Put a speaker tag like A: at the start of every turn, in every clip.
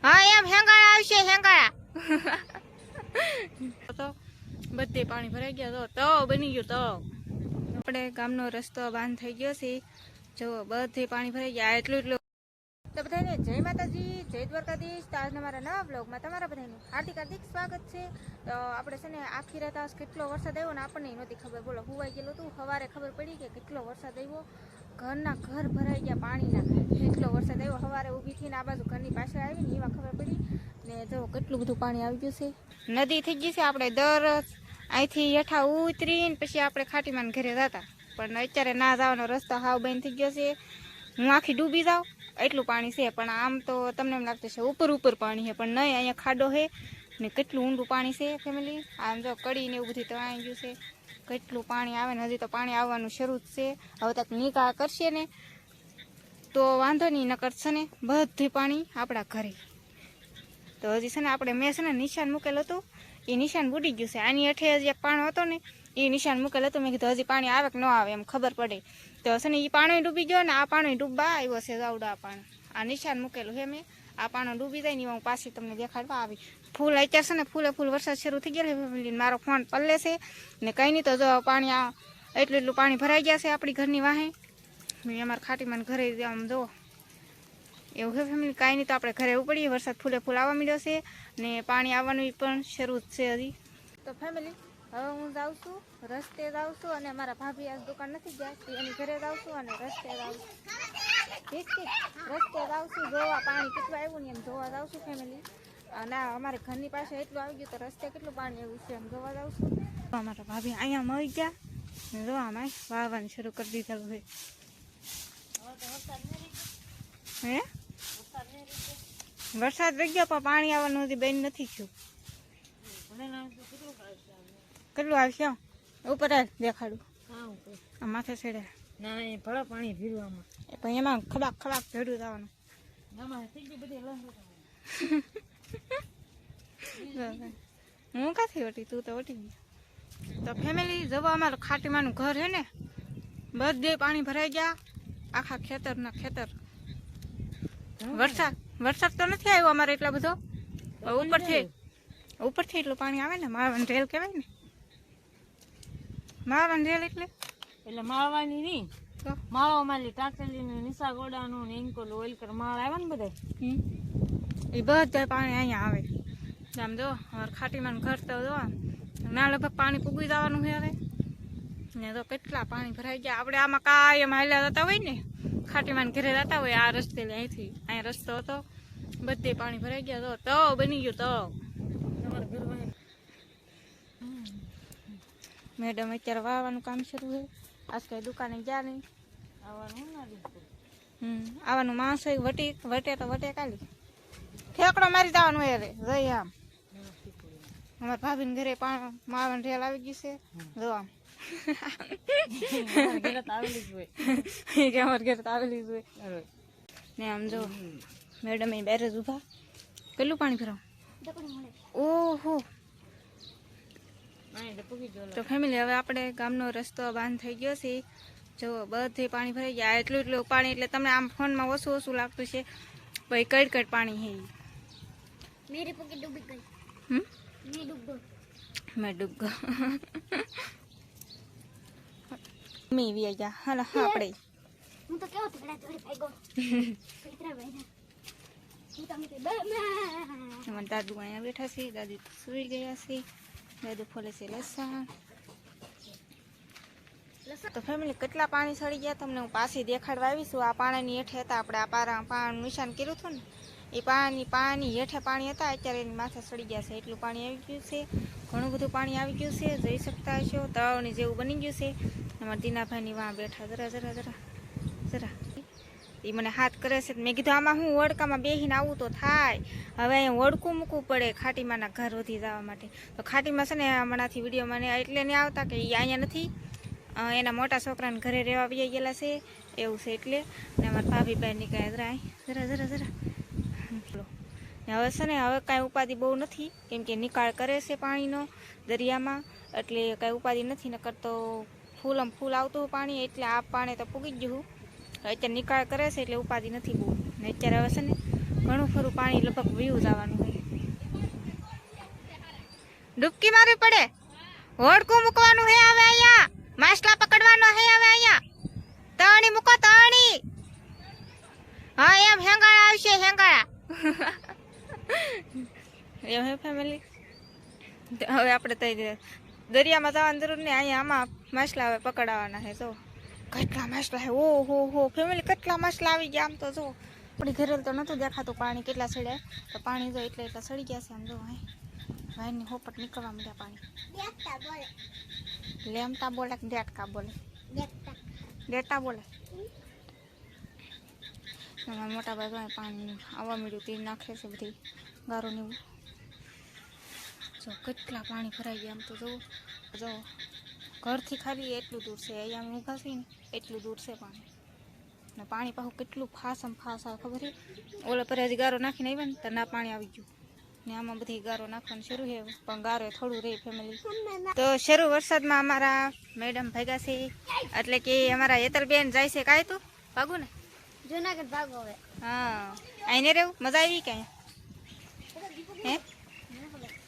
A: હા એમ હેંગાળા આવશે હેંગાળા તો બધે પાણી ભરાઈ ગયા તો બની ગયો તો આપણે ગામનો રસ્તો બંધ થઈ ગયો છે જો બધે પાણી ભરાઈ ગયા એટલું તો બધાને જય માતાજી જય દ્વારકાધીશ. તો આજના મારા નવા બ્લોગમાં તમારા બધાનું હાર્દિક હાર્દિક સ્વાગત છે. તો આપણે છે ને આખી રાત આજ કેટલો વરસાદ આવ્યો ને આપણને નહોતી ખબર. બોલો હુવાઈ ગયેલું હતું, સવારે ખબર પડી કે કેટલો વરસાદ આવ્યો. ઘરના ઘર ભરાઈ ગયા પાણીના, એટલો વરસાદ આવ્યો. સવારે ઊભી થઈને આ બાજુ ઘરની પાછળ આવીને એમાં ખબર પડી ને જો કેટલું બધું પાણી આવી ગયું છે. નદી થઈ ગઈ છે. આપણે દર અહીંથી હેઠા ઉતરીને પછી આપણે ખાટીમાન ઘરે જતા, પણ અત્યારે ના જવાનો રસ્તો હાવ બંધ થઈ ગયો છે. હું આખી ડૂબી જાઉં એટલું પાણી છે. પણ આમ તો તમને એમ લાગતું છે ઉપર ઉપર પાણી છે, પણ નહીં, અહીંયા ખાડો છે ને કેટલું ઊંડું પાણી છે ફેમિલી. આમ જો કડી ને એવું બધું તો આવી ગયું છે. કેટલું પાણી આવે ને હજી તો પાણી આવવાનું શરૂ જ છે. હવે તક નિકાલ કરશે ને તો વાંધો નહીં, ન કરશે ને બધું પાણી આપણા ઘરે. તો હજી છે ને આપણે મેં છે ને નિશાન મૂકેલું હતું, એ નિશાન બુડી ગયું છે. આની હેઠે હજી એક પાણો હતો ને એ નિશાન મૂકેલું હતું. મેં કીધું હજી પાણી આવે કે ન આવે એમ ખબર પડે. તો છે ને એ પાણી ડૂબી ગયો ને આ પાણી ડૂબવા આવ્યો છે. જાવડા પાણી આ નિશાન મૂકેલું છે મેં. આ પાણી ડૂબી જાય ને હું પાછી તમને દેખાડવા આવી. ફૂલ અત્યારે છે ને ફૂલે ફૂલ વરસાદ શરૂ થઈ ગયો છે. મારો ફોન પલ્લે છે ને કંઈ નહીં. તો જો પાણી આ એટલું પાણી ભરાઈ ગયા છે આપણી ઘરની વાહે. અમારા ખાટીમાન ઘરે આમ જો એવું છે ફેમિલી. કાંઈ નહીં તો આપણે ઘરે ઉપડીએ. વરસાદ ફૂલે ફૂલ આવવા મળ્યો છે ને પાણી આવવાનું પણ શરૂ જ છે હજી. તો ફેમિલી હવે હું જાઉં છું, રસ્તે જાઉં છું અને મારા ભાભી આજ દુકાન નથી ગયા, એની ઘરે જાઉં છું અને રસ્તે જાઉં છું. ઠીક છે, રસ્તે જાઉં છું જોવા પાણી કેટલું આવ્યું ને એમ જોવા જાઉં છું ફેમિલી. અને અમારે ઘરની પાસે એટલું આવી ગયું તો રસ્તે કેટલું પાણી આવ્યું છે એમ જોવા જાઉં છું. અમારા ભાભી અહીંયા મળી ગયા ને જોવા આમાં વાવવાનું શરૂ કરી દીધેલું છે. હે વરસાદ રહી ગયો પણ પાણી આવવાનું હજી બેન નથી થયું. કેટલું આવશે ઉપર દેખાડું માથે ચડે
B: ના એ ભળા પાણી ભીરવામાં
A: પણ એમાં ખબાક ખબાક ભેડું જવાનું. હું કાથી વટી, તું તો વટી ગઈ. તો ફેમિલી જવા અમારું ખાટીમાનું ઘર હે ને બધે પાણી ભરાઈ ગયા, આખા ખેતરના ખેતર. વરસાદ તો નથી આવ્યો અમારે એટલા બધો, ઉપરથી એટલું પાણી આવે ને. માળવાની રેલ કહેવાય ને, માળવાની રેલ એટલે
B: માળવાની નહીં તો માળવા માલી ટાટલી ને નિશા ગોડાનું ને ઇન્કોલ ઓઇલ કર માળ આવ્યા ને બધા
A: એ બધા પાણી અહીંયા આવે. આમ જો અમારે ખાટીમાન ઘર તો જો ના લગભગ પાણી પૂગી જવાનું છે હવે ને. તો કેટલા પાણી ભરાઈ ગયા. આપણે આમાં કાયમ હાલ્યા જતા હોય ને, ખાટીમાન ઘરે જતા હોય આ રસ્તે અહીંથી અહીંયા રસ્તો હતો, બધે પાણી ભરાઈ ગયા. તો બની ગયું તો મેડમ અત્યારે વાવવાનું કામ શરૂ છે. આજ કઈ દુકાને ગયા નહીં, આવવાનું માણસ હોય વટે તો વટે કાલી ઠેકડો મારી જવાનું હોય. રે જઈ આમ અમારા ભાભીને ઘરે માવાની રેલ આવી ગઈ છે. જો આમ અમારા ઘરે તો આવેલી જ હોય ને. આમ જો મેડમ એ બેરે જ ઉભા. કેટલું પાણી ભરાવ? ઓહો. તો ફેમિલી હવે આપણે ગામનો રસ્તો બંધ થઈ ગયો છે. જો બધે પાણી ભરાઈ ગયા. એટલું પાણી એટલે તમને આમ ફોનમાં ઓછું ઓછું લાગતું છે, ભાઈ કડ પાણી હે. મેરી પગે ડૂબી ગઈ. મેં ડૂબ ગયો. મેં વી ગયા. હાલો આપણે હું તો કેવો ઠેકડા થોડી ભાગ્યો. અમારા દાદુ અહીંયા બેઠા છે, દાદી સુઈ ગયા છે, દાદુ ફોલે છે લસણ. તો ફેમિલી કેટલા પાણી સડી ગયા તમને હું પાછી દેખાડવા આવીશું. આ પાણીની હેઠે હતા આપણે, આ પાણીનું નિશાન કર્યું હતું ને એ પાણી હેઠે પાણી હતા. અત્યારે એની માથે સડી ગયા છે. એટલું પાણી આવી ગયું છે, ઘણું બધું પાણી આવી ગયું છે. જઈ શકતા હશો તળાવની જેવું બની ગયું છે. અમારા દીનાભાઈની વાં બેઠા જરા એ મને હાથ કરે છે. મેં કીધું આમાં હું ઓળકામાં બેસીને આવું તો થાય. હવે અહીંયા ઓળકું મૂકવું પડે ખાટીમાના ઘર સુધી જવા માટે. તો ખાટીમાં છે ને હમણાંથી વિડીયોમાં એટલે નહીં આવતા કે એ અહીંયા નથી, એના મોટા છોકરાને ઘરે રહેવા આવી ગયેલા છે એવું છે એટલે. ને અમારા ભાભીભાઈ નીકળ્યા જરા હવે છે ને હવે કાંઈ ઉપાધિ બહુ નથી, કેમ કે નિકાળ કરે છે પાણીનો દરિયામાં, એટલે કાંઈ ઉપાધિ નથી. નકર તો ફૂલ આવતું પાણી, એટલે આ પાણી તો પૂગી જ ગયું. અત્યારે નિકાળ કરે છે એટલે ઉપાધિ નથી બહુ. ને અત્યારે હવે છે ને ઘણું ખરું પાણી લગભગ વ્યૂ જવાનું હોય. ડૂબકી મારવી પડે, હોડકું મૂકવાનું હે હવે અહીંયા, માછલા પકડવાનો હે હવે અહીંયા. તણી મૂકો તણી. હા એમ હેંગાળા આવશે હેંગાળા. એમ હે ફેમિલી. હવે આપણે તઈ દરિયામાં જવાની જરૂર નહીં, અહીંયા આમાં માછલા હવે પકડાવાના છે. જો કેટલા માછલા છે, ઓહો હો ફેમિલી, કેટલા માછલા આવી ગયા. આમ તો જો આપણી ઘરે તો નહોતું દેખાતું પાણી કેટલા સડ્યા, તો પાણી જો એટલા સડી ગયા છે. આમ જો ભાઈની હોપટ નીકળવા મળ્યા પાણી. લેમતા બોલે કે દેટકા બોલે? દેટા બોલે. મોટા ભાઈ પાણી આવવા મળ્યું, તીર નાખે છે બધી ગારો ને એવું. જો કેટલા પાણી ભરાઈ ગયા. આમ તો જો ઘરથી ખાલી એટલું દૂર છે, અહીંયા ઊભા છે ને એટલું દૂર છે પાણી. ને પાણી પાછું કેટલું ફાસમ ફાસ આવે ખબર છે. ઓલા પર હજી ગારો નાખીને આવ્યા ને તો ના પાણી આવી ગયું ને આમાં બધી ગારો નાખવાનું શરૂ છે, પણ ગારો થોડું રહે ફેમિલી. તો શરૂ વરસાદમાં અમારા મેડમ ભાગ્યા છે, એટલે કે અમારા હેતલબેન જાય છે. કાંઈ તું ભાગું ને
B: જુનાગઢ ભાગો હવે.
A: હા આઈને રહેવું મજા આવી કે હે?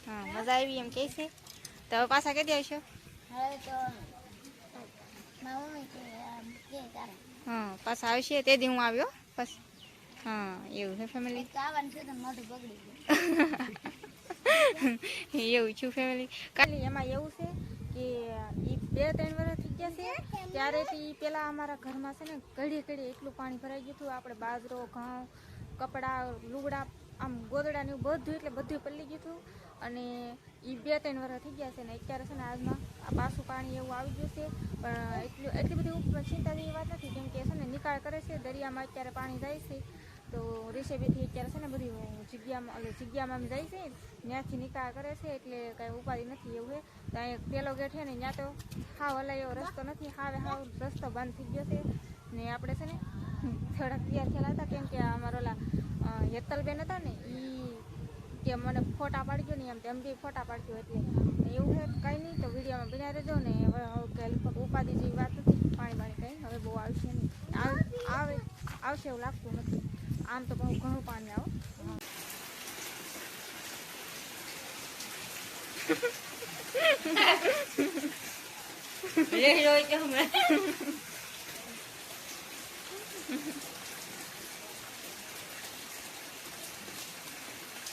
A: હા મજા આવી એમ કહે છે. તો હવે પાછા કદી આવશો?
B: હવે તો મારા મમ્મી કે તારે
A: હા પાછા આવશે તે દી હું આવ્યો બસ. હા એવું છે ફેમિલી.
B: આવવાનું છે તો મોઢું બગડી
A: એવું છું ફેમિલી. ખાલી એમાં એવું છે કે એ 2-3 વર્ષ થઈ ગયા છે ત્યારેથી પેલા અમારા ઘરમાં છે ને ઘડીએ ઘડીએ એટલું પાણી ભરાઈ ગયું હતું. આપણે બાજરો ઘઉં કપડાં લુગડા આમ ગોદડા ને એવું બધું એટલે બધું પલળી ગયું હતું. અને એ 2-3 વર્ષ થઈ ગયા છે ને અત્યારે છે ને આજમાં આ પાછું પાણી એવું આવી ગયું છે. પણ એટલી બધી ચિંતા જેવી વાત નથી, કેમ કે છે ને નિકાળ કરે છે દરિયામાં. અત્યારે પાણી જાય છે તો રેસેબેથી અત્યારે છે ને બધી જગ્યામાં જાય છે, ત્યાંથી નિકાળ કરે છે, એટલે કાંઈ ઉપાધિ નથી એવું છે. તો અહીંયા પેલો ગેટ છે ને ત્યાં તો હાવ હલાય એવો રસ્તો નથી, હાવ રસ્તો બંધ થઈ ગયો છે. ને આપણે છે ને થોડાક તૈયાર થયેલા હતા, કેમ કે અમારા ઓલા હેતલબેન હતા ને એ કે મને ફોટા પાડજો ને, એમ બી ફોટા પાડજો. એટલે એવું છે કંઈ નહીં, તો વિડીયોમાં બિના રહેજો ને. હવે લગભગ ઉપાધિ જેવી વાત નથી, પાણી બાણી કંઈ હવે બહુ આવશે નહીં, આવશે એવું લાગતું નથી. આમ તો બહુ ઘણું પાણી આવો.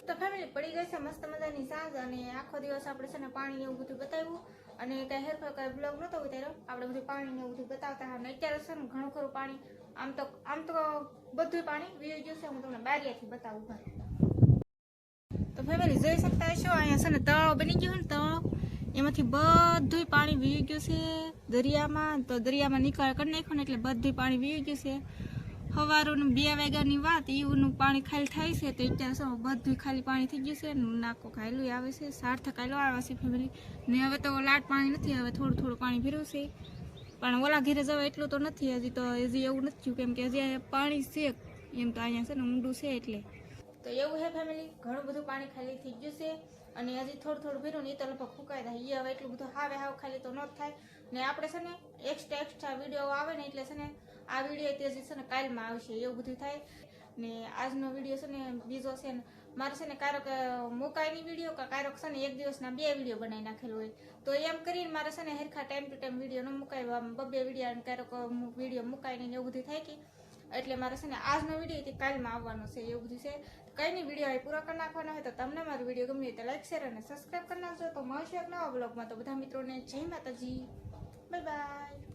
A: તો ફેમિલી પડી ગઈ છે મસ્ત મજાની સાંજ, અને આખો દિવસ આપણે છે ને પાણી એવું બધું બતાવ્યું, અને કઈ હેરફેર કઈ બ્લોગ નતો ઉતાર્યો. આપણે બધું પાણી ને એવું બધું બતાવતા. અને અત્યારે છે ને ઘણું ખરું પાણી આમ તો બધું પાણી વીળી ગયું છે. હું તમને બારીયાથી બતાવું. તો ફેમિલી જોઈ શકતા હશો, અહીંયા છે ને તળાવ બની ગયું ને, તળાવ એમાંથી બધું પાણી વીળી ગયું છે દરિયામાં. તો દરિયામાં નિકાલ કરી નાખ્યો ને એટલે બધું પાણી વીળી ગયું છે. સવારનું 2 વાગ્યાની વાત, ઈવનું પાણી ખાલી થાય છે, તો અત્યારે શું બધું ખાલી પાણી થઈ ગયું છે. નાકો ખાયલું આવે છે, સાર્થક ખાયલો આવે છે ફેમિલી. ને હવે તો લાટ પાણી નથી, હવે થોડું થોડું પાણી ભર્યું છે. પણ ઓલા ઘેરે જવા એટલું તો નથી હજી, તો હજી એવું નથી થયું, કેમ કે હજી પાણી છે એમ તો અહીંયા છે ને ઊંડું છે એટલે. તો એવું છે ફેમિલી, ઘણું બધું પાણી ખાલી થઈ ગયું છે. અને હજી થોડું થોડું ભર્યું ને એ તો લગભગ ફૂંકાઈ થાય. એ હવે એટલું બધું હાવ ખાલી તો ન જ થાય. ને આપણે છે ને એક્સ્ટ્રા વિડીયો આવે ને એટલે છે ને આ વિડીયો તે છે ને કાલમાં આવશે એવું બધું થાય. ને આજનો વિડીયો છે ને બીજો છે ને મારે છે ને કારક મુકાઈની વિડીયો કે કારક છે ને એક દિવસના 2 વિડીયો બનાવી નાખેલું હોય, તો એમ કરીને મારે છે ને હેરખા ટાઈમ ટુ ટાઈમ વિડીયો ન મુકાય, 2 વિડીયો અને કારક વિડીયો મુકાઈને એવું બધું થાય કે એટલે મારે છે ને આજનો વિડીયો તે કાલમાં આવવાનો છે એવું બધું છે. કંઈ નહીં, વિડીયો અહીં પૂરો કરી નાખવાનો હોય. તો તમને મારો વિડીયો ગમ્યો તો લાઈક શેર અને સબસ્ક્રાઈબ કરી નાખજો. તો મળશે એક નવા બ્લોગમાં. તો બધા મિત્રોને જય માતાજી, બાય બાય.